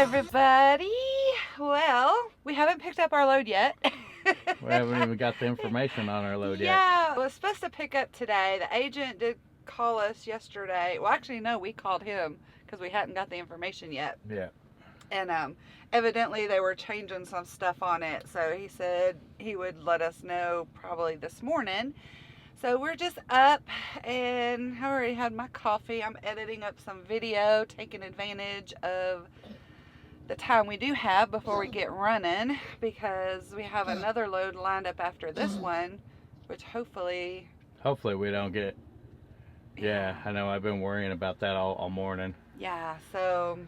everybody. Well, we haven't picked up our load yet. We haven't even got the information on our load yet. Yeah, it was supposed to pick up today. The agent did call us yesterday. Well, actually, no, we called him because we hadn't got the information yet. Yeah. And evidently they were changing some stuff on it. So he said he would let us know probably this morning. So we're just up and I already had my coffee. I'm editing up some video, taking advantage of the time we do have before we get running, because we have another load lined up after this one, which hopefully we don't get. Yeah, I know. I've been worrying about that all morning. Yeah, so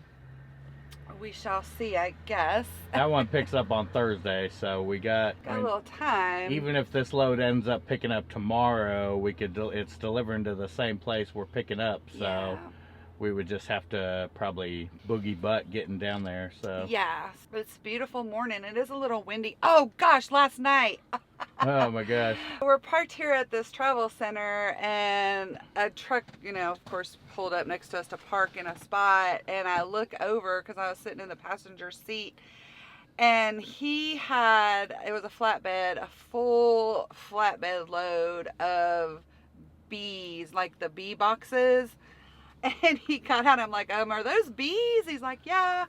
we shall see, I guess. That one picks up on Thursday, so we got a little time. Even if this load ends up picking up tomorrow, we could. It's delivering to the same place we're picking up, so yeah. We would just have to probably boogie butt getting down there. So yeah, it's a beautiful morning. It is a little windy. Oh gosh, last night. Oh my gosh. We're parked here at this travel center, and a truck, of course, pulled up next to us to park in a spot, and I look over because I was sitting in the passenger seat, and it was a flatbed, a full flatbed load of bees, like the bee boxes. And he got out, I'm like, are those bees? He's like, yeah.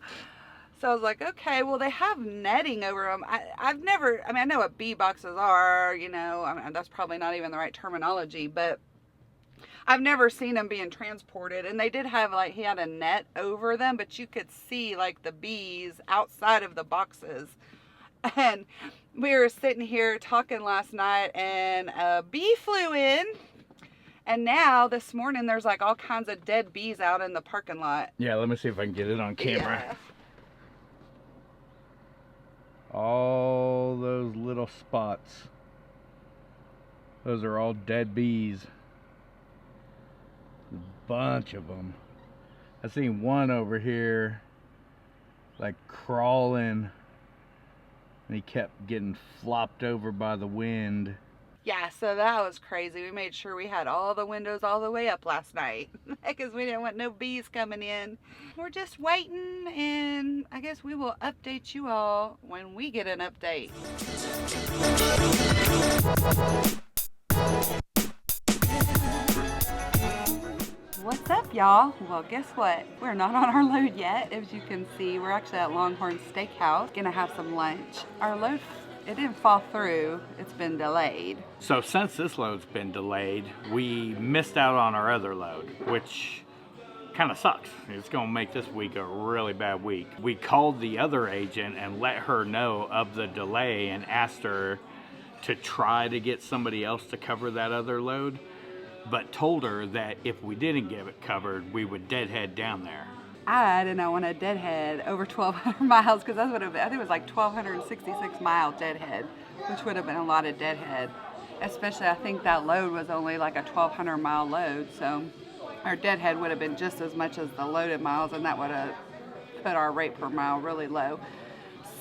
So I was like, okay, well, they have netting over them. I know what bee boxes are, that's probably not even the right terminology, but I've never seen them being transported. And they did have, he had a net over them, but you could see, the bees outside of the boxes. And we were sitting here talking last night, and a bee flew in. And now, this morning, there's all kinds of dead bees out in the parking lot. Yeah, let me see if I can get it on camera. Yeah. All those little spots. Those are all dead bees. A bunch of them. I seen one over here, crawling. And he kept getting flopped over by the wind. Yeah, so that was crazy. We made sure we had all the windows all the way up last night because we didn't want no bees coming in. We're just waiting, and I guess we will update you all when we get an update. What's up, y'all? Well, guess what? We're not on our load yet. As you can see, we're actually at Longhorn Steakhouse. Gonna have some lunch. Our load, it didn't fall through. It's been delayed. So since this load's been delayed, we missed out on our other load, which kind of sucks. It's going to make this week a really bad week. We called the other agent and let her know of the delay and asked her to try to get somebody else to cover that other load, but told her that if we didn't get it covered, we would deadhead down there. I did not want to deadhead over 1,200 miles because that's what it was. I think it was 1,266 mile deadhead, which would have been a lot of deadhead. Especially, I think that load was only a 1,200 mile load, so our deadhead would have been just as much as the loaded miles, and that would have put our rate per mile really low.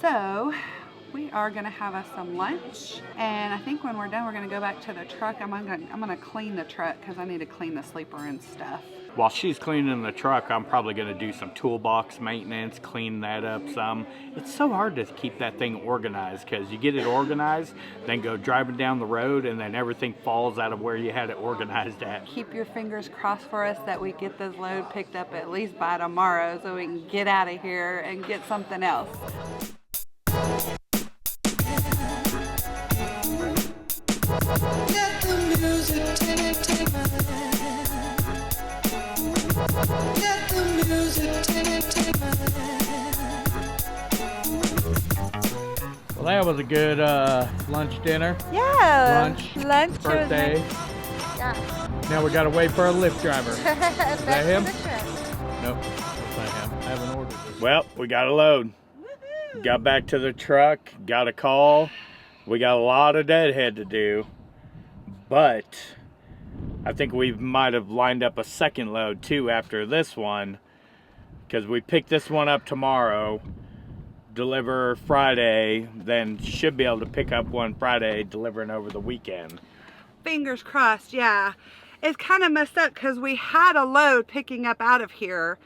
So we are going to have us some lunch, and I think when we're done, we're going to go back to the truck. I'm going to clean the truck because I need to clean the sleeper and stuff. While she's cleaning the truck, I'm probably going to do some toolbox maintenance, clean that up some. It's so hard to keep that thing organized because you get it organized, then go driving down the road, and then everything falls out of where you had it organized at. Keep your fingers crossed for us that we get this load picked up at least by tomorrow so we can get out of here and get something else. Let the music take my hand. Let the music take my hand. Well, that was a good lunch dinner. Yeah. Lunch. Birthday. Yeah. Now we gotta wait for a Lyft driver. Is that him? Nope. That's not him. I haven't ordered this. Well, we got a load. Woo-hoo. Got back to the truck. Got a call. We got a lot of deadhead to do, but I think we might have lined up a second load too after this one, because we picked this one up tomorrow, deliver Friday, then should be able to pick up one Friday, delivering over the weekend. Fingers crossed, yeah. It's kind of messed up because we had a load picking up out of here,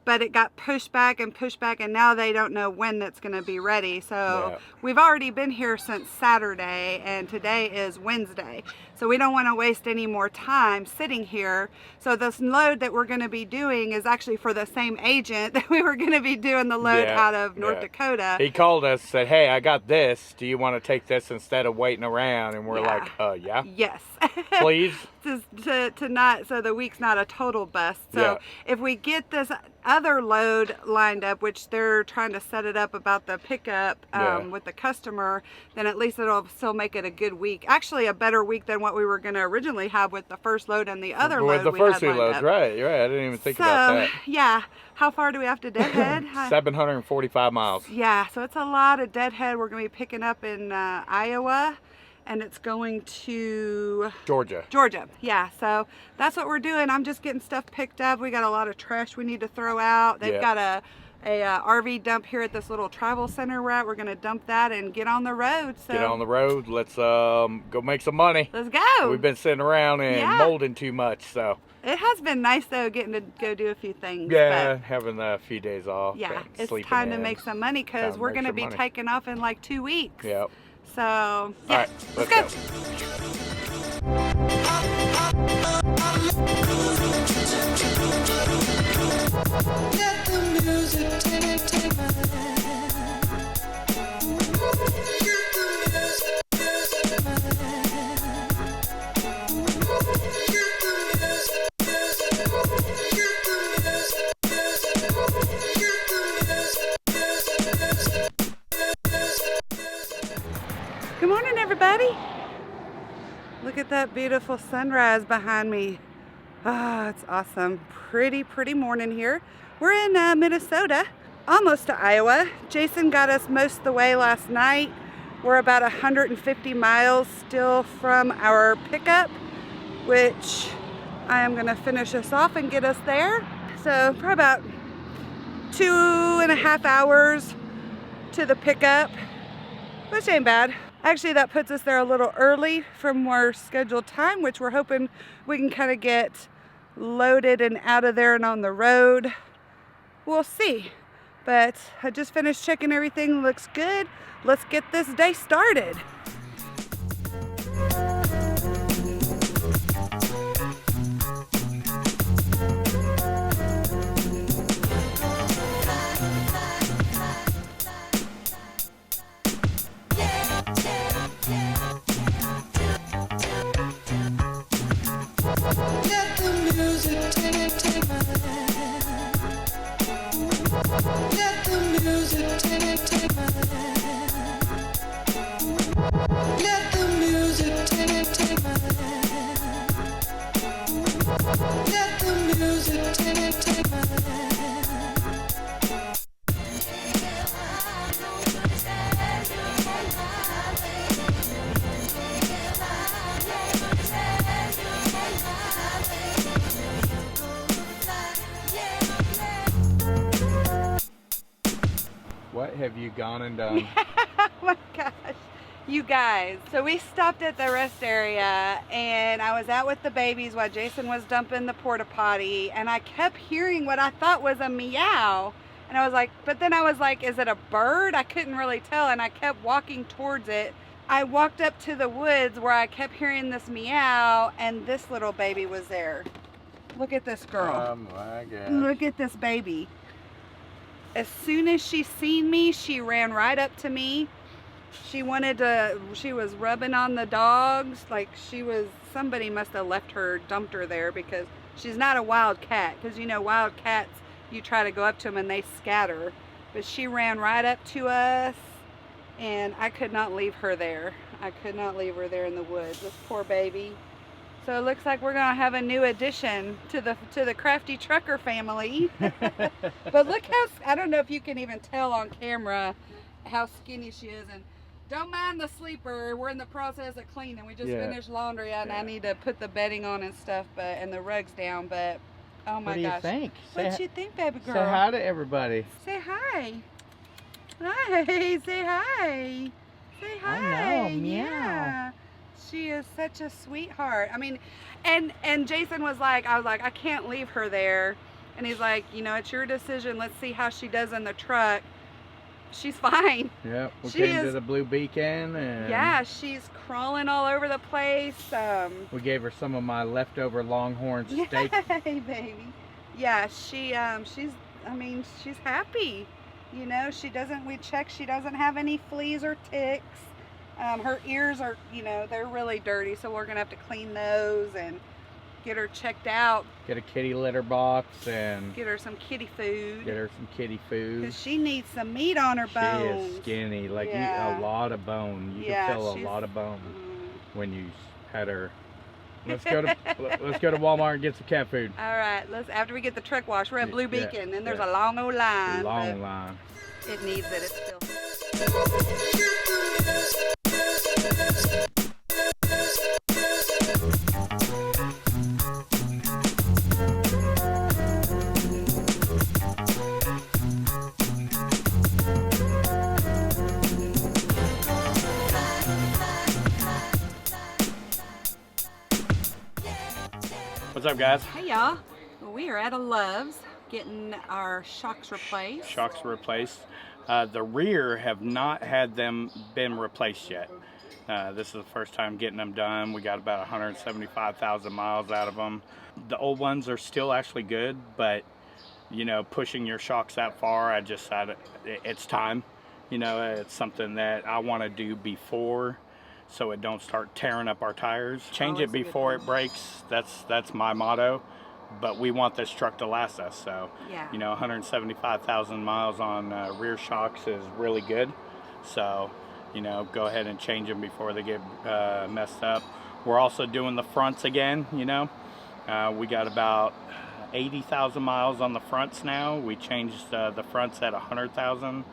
but it got pushed back, and now they don't know when that's going to be ready. So Yeah. we've already been here since Saturday, and today is Wednesday. So we don't want to waste any more time sitting here. So this load that we're going to be doing is actually for the same agent that we were going to be doing the load Yeah, out of North yeah. Dakota. He called us, said, "Hey, I got this. Do you want to take this instead of waiting around?" And we're Yeah. like, yeah, Yes. please. to not, so the week's not a total bust. So Yeah. if we get this other load lined up, which they're trying to set it up about the pickup Yeah. with the customer, then at least it'll still make it a good week. Actually, a better week than what we were going to originally have with the first load and the other With load the we first had two lined loads, up. right? You're right. I didn't even think So about that. yeah, how far do we have to deadhead? 745 miles. Yeah, so it's a lot of deadhead. We're going to be picking up in Iowa, and it's going to Georgia. Yeah, so that's what we're doing. I'm just getting stuff picked up. We got a lot of trash we need to throw out. They've Yeah. got a RV dump here at this little travel center we're at. We're going to dump that and get on the road. So Get on the road. Let's go make some money. let's go. We've been sitting around and Yeah. molding too much, so It has been nice though, getting to go do a few things. yeah, but having a few days off. yeah, and it's sleeping time to in. make some money Time because to we're make going to some be money. taking off in like 2 weeks. Yep. So All yeah, right, let's go. Let the music take my hand. Get the music take my hand. Get the music, get the music. good morning, everybody. Look at that beautiful sunrise behind me. Ah, it's awesome. Pretty morning here. We're in Minnesota, almost to Iowa. Jason got us most of the way last night. We're about 150 miles still from our pickup, which I am gonna finish us off and get us there. So probably about 2.5 hours to the pickup, which ain't bad. Actually, that puts us there a little early from our scheduled time, which we're hoping we can kind of get loaded and out of there and on the road. We'll see. But I just finished checking everything. Looks good. Let's get this day started. Let the music take my hand. Let the music take my hand. Let the music take my hand. Let the music take my hand. What have you gone and done? Oh my gosh, you guys. So we stopped at the rest area and I was out with the babies while Jason was dumping the porta potty, and I kept hearing what I thought was a meow. And I was like, but then I was like, is it a bird? I couldn't really tell, and I kept walking towards it. I walked up to the woods where I kept hearing this meow, and this little baby was there. Look at this girl. Oh my God. Look at this baby. As soon as she seen me, she ran right up to me. She was rubbing on the dogs. Like somebody must have left her, dumped her there, because she's not a wild cat. Because you know, wild cats, you try to go up to them and they scatter. But she ran right up to us, and I could not leave her there. I could not leave her there in the woods. This poor baby. So it looks like we're gonna have a new addition to the Crafty Trucker family. But look how, I don't know if you can even tell on camera how skinny she is. And don't mind the sleeper. We're in the process of cleaning. We just finished laundry, and I need to put the bedding on and stuff, and the rugs down. But oh my What do you gosh, think? what you think, baby girl? Say hi to everybody. Say hi. Hi. Say hi. Say hi. I know, meow. Yeah. She is such a sweetheart. I mean, and Jason was like, I was like, I can't leave her there. And he's like, you know, it's your decision. Let's see how she does in the truck. She's fine. Yep, we She came to is- the Blue Beacon and Yeah, she's crawling all over the place. we gave her some of my leftover Longhorn steak. Yay, baby. Yeah, she's happy. You know, we checked, she doesn't have any fleas or ticks. Her ears are, you know, they're really dirty, so we're gonna have to clean those and get her checked out. Get a kitty litter box and Get her some kitty food. get her some kitty food. Because she needs some meat on her She bones. is skinny, like Yeah. a lot of bone. You Yeah, can feel a she's- lot of bone Mm. when you had her. Let's go to Walmart and get some cat food. All right, after we get the truck washed, we're at Blue Yeah, Beacon, and there's yeah. a long old line. Long but line. It needs it. It's still. What's up, guys? Hey y'all, well, we are at a Love's getting our shocks replaced. Shocks replaced. The rear have not had them been replaced yet. This is the first time getting them done. We got about 175,000 miles out of them. The old ones are still actually good, but you know, pushing your shocks that far, I just said it's time. You know, it's something that I want to do before, so it don't start tearing up our tires. Change Always it a good before thing. it breaks. That's my motto. But we want this truck to last us, so Yeah. you know, 175,000 miles on rear shocks is really good. So, you know, go ahead and change them before they get messed up. We're also doing the fronts again. You know, we got about 80,000 miles on the fronts now. We changed the fronts at 100,000,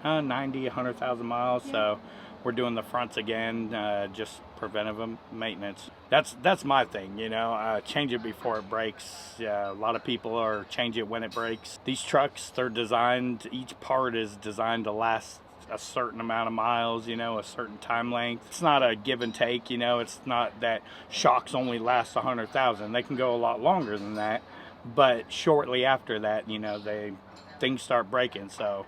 90, 100,000 miles. Yeah. So we're doing the fronts again, just preventative maintenance. That's my thing, you know. Change it before it breaks. A lot of people are change it when it breaks. These trucks, they're designed. Each part is designed to last a certain amount of miles, you know, a certain time length. It's not a give and take, you know. It's not that shocks only last 100,000. They can go a lot longer than that, but shortly after that, you know, things start breaking. So.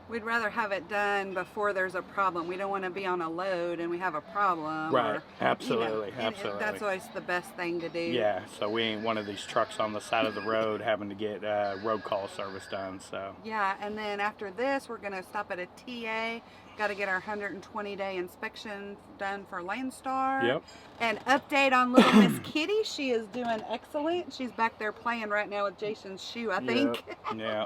We'd rather have it done before there's a problem. We don't want to be on a load and we have a problem. Right. or, Absolutely. and Absolutely. that's always the best thing to do. Yeah, so we ain't one of these trucks on the side of the road having to get road call service done. So Yeah, and then after this, we're going to stop at a TA. Got to get our 120-day inspection done for Landstar. Yep. And update on little Miss Kitty. She is doing excellent. She's back there playing right now with Jason's shoe, I think. Yeah.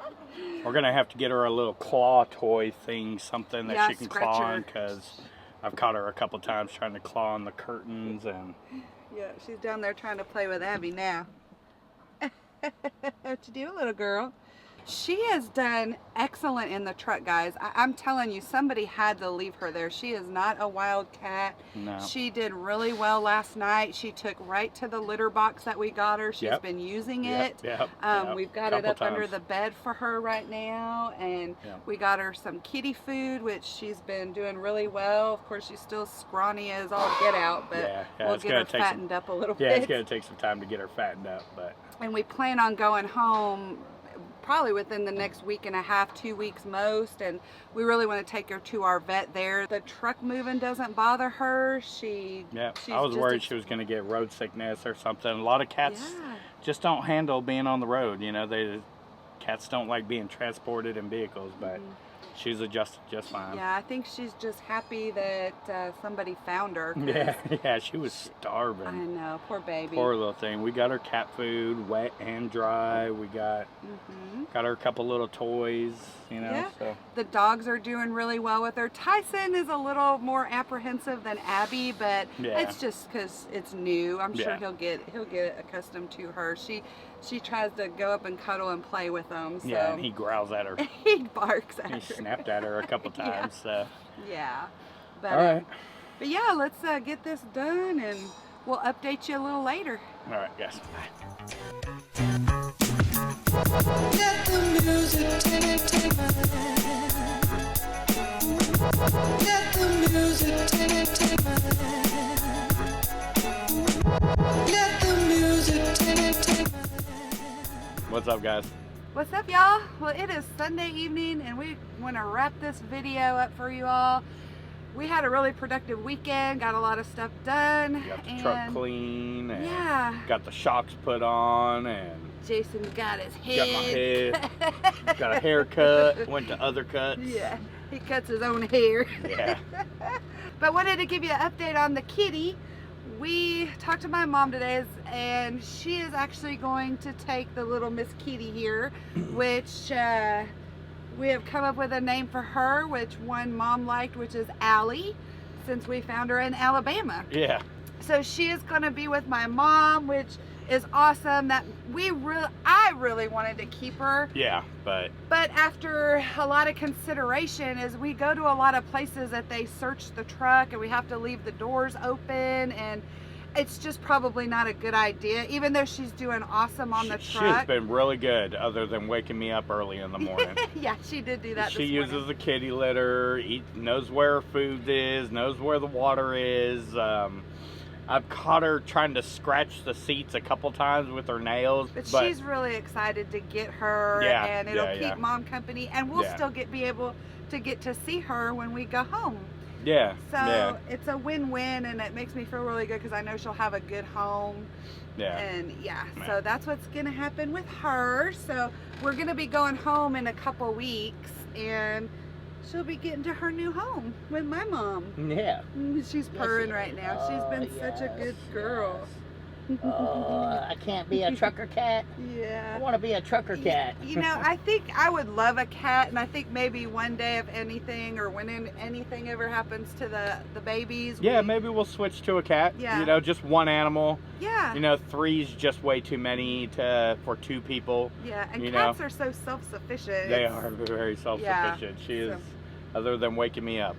We're gonna have to get her a little claw toy thing, something that Yeah, she can scratch claw her. on, because I've caught her a couple times trying to claw on the curtains and. Yeah, she's down there trying to play with Abby now. What you do, little girl? She has done excellent in the truck, guys. I'm telling you, somebody had to leave her there. She is not a wild cat. No. She did really well last night. She took right to the litter box that we got her. She's Yep. been using Yep, it. yep, yep. We've got it Couple up under times. the bed for her right now, and Yep. we got her some kitty food, which she's been doing really well. Of course, she's still scrawny as all get out, but Yeah, we'll it's get gonna her take some- fattened up a little Yeah, bit. it's gonna take some time to get her fattened up, but. And we plan on going home probably within the next week and a half, 2 weeks most, and we really want to take her to our vet there. The truck moving doesn't bother her. Yeah, she's I was just worried she was gonna get road sickness or something. A lot of cats Yeah. just don't handle being on the road. You know, cats don't like being transported in vehicles, but she's adjusted just fine. Yeah, I think she's just happy that somebody found her. 'cause Yeah, she was starving. I know, poor baby. Poor little thing. We got her cat food, wet and dry. We got her a couple little toys, you know. Yeah. So The dogs are doing really well with her. Tyson is a little more apprehensive than Abby, but Yeah. it's just because it's new. I'm sure Yeah. he'll get accustomed to her. She tries to go up and cuddle and play with them. So yeah, and he growls at her. he barks at He her. snapped at her a couple Yeah. times. So. Yeah. But, All right. But yeah, let's get this done and we'll update you a little later. All right, guys. Let the music take my hand. Let the music take my hand. Let the music take my hand. What's up, guys? What's up, y'all? Well, it is Sunday evening and we want to wrap this video up for you all. We had a really productive weekend, got a lot of stuff done. Got the truck clean and yeah, got the shocks put on and Jason got his head. got my head. Got a haircut. Went to other cuts. Yeah, he cuts his own hair. Yeah. But wanted to give you an update on the kitty. We talked to my mom today and she is actually going to take the little Miss Kitty here, which we have come up with a name for her, which one mom liked, which is Allie, since we found her in Alabama. Yeah. So she is going to be with my mom, which is awesome. That I really wanted to keep her. Yeah, but After a lot of consideration, is we go to a lot of places that they search the truck and we have to leave the doors open, and it's just probably not a good idea, even though she's doing awesome on the truck. She's been really good, other than waking me up early in the morning. Yeah, she did do that. She this morning. uses the kitty litter, knows where her food is, knows where the water is. I've caught her trying to scratch the seats a couple times with her nails. But she's really excited to get her, Yeah, and it'll yeah, keep yeah. mom company, and we'll Yeah. still be able to get to see her when we go home. Yeah. So Yeah. it's a win-win, and it makes me feel really good because I know she'll have a good home. Yeah. And yeah, Yeah. so that's what's gonna happen with her. So we're gonna be going home in a couple weeks, and she'll be getting to her new home with my mom. Yeah. She's purring right now. She's been such a good girl. I can't be a trucker cat. I Yeah. want to be a trucker cat. You know, I think I would love a cat, and I think maybe one day, if anything, or when anything ever happens to the babies. Yeah, maybe we'll switch to a cat. Yeah. You know, just one animal. Yeah. You know, 3's just way too many for 2 people. Yeah, and you cats know. are so self-sufficient. They are very self-sufficient. She is, other than waking me up.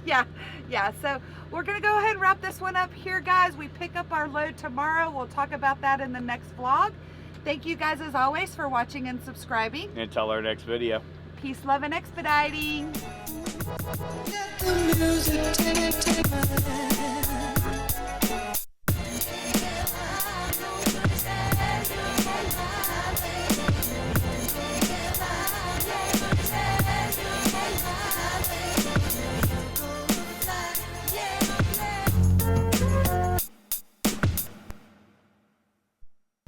yeah, so we're gonna go ahead and wrap this one up here, guys. We pick up our load tomorrow. We'll talk about that in the next vlog. Thank you guys as always for watching and subscribing. Until our next video. Peace, love, and expediting. Let the music take my